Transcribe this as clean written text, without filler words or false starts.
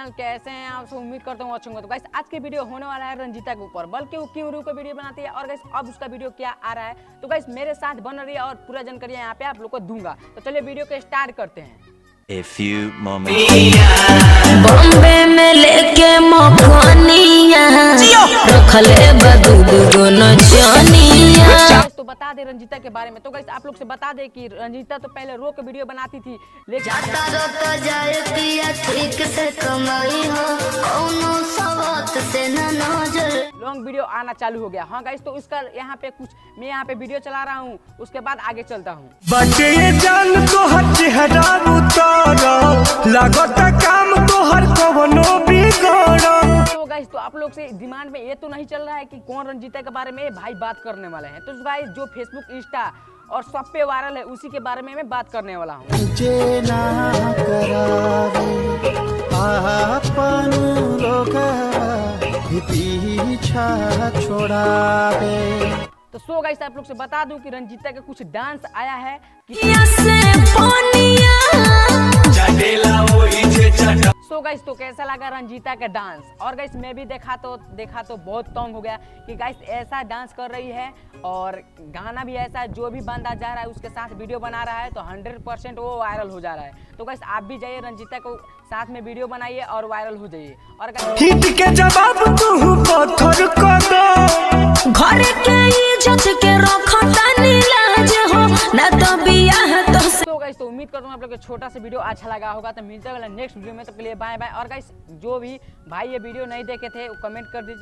Channel, कैसे हैं आप सब? उम्मीद करता हूँ अच्छे होंगे। तो गाइस आज के वीडियो होने वाला है रंजीता के ऊपर, बल्कि वो क्यों रू का वीडियो बनाती है और गाइस अब उसका वीडियो क्या आ रहा है। तो गाइस मेरे साथ बन रही है और पूरा जानकारी यहाँ पे आप लोग को दूंगा। तो चलिए वीडियो को स्टार्ट करते हैं। A few moments बॉम्बे में लेके मखनिया रखले बदूद गो नचनिया। तो बता दे रंजीता के बारे में। तो गाइस आप लोग से बता दे कि रंजीता तो पहले रो के वीडियो बनाती थी, लेकिन जाता रोता जाए पिया ठीक से कमाई हो कौनो सवात से न नजर लॉन्ग वीडियो आना चालू हो गया। हाँ गाइस तो इसका यहाँ पे कुछ मैं यहाँ पे वीडियो चला रहा हूँ, उसके बाद आगे चलता हूँ। बटे जान तो हर चेहरा उतारा लागत काम तो हर कवनो बिगड़ा। तो गाइस तो आप लोग से दिमाग में ये तो नहीं चल रहा है कि कौन रंजीता के बारे में भाई बात करने वाले हैं। तो गाइस जो फेसबुक, इंस्टा और सब पे वायरल है उसी के बारे में मैं बात करने वाला हूँ। पीछा छोड़ावे। तो सो गाइस आप लोग से बता दूं कि रंजीता का कुछ डांस आया है कि सो गाइस तो कैसा लगा रंजीता का डांस। और गाइस मैं भी देखा तो बहुत तंग हो गया कि गाइस ऐसा डांस कर रही है और गाना भी ऐसा है, जो भी बंदा जा रहा है उसके साथ वीडियो बना रहा है तो 100% वो वायरल हो जा रहा है। तो गाइस आप भी जाइए रंजीता को साथ में वीडियो बनाइए और वायरल हो जाइए। और हिट के जवाब तू पत्थर को दो, घर के इज्जत के रखता नीलाज हो ना तो बियाह तो गाइस तो उम्मीद करता हूँ आप लोग को छोटा सा वीडियो अच्छा लगा होगा। तो मिलते हैं नेक्स्ट वीडियो में, तब के लिए बाय बाय। और गाइस जो भी भाई ये वीडियो नहीं देखे थे वो कमेंट कर दीजिए।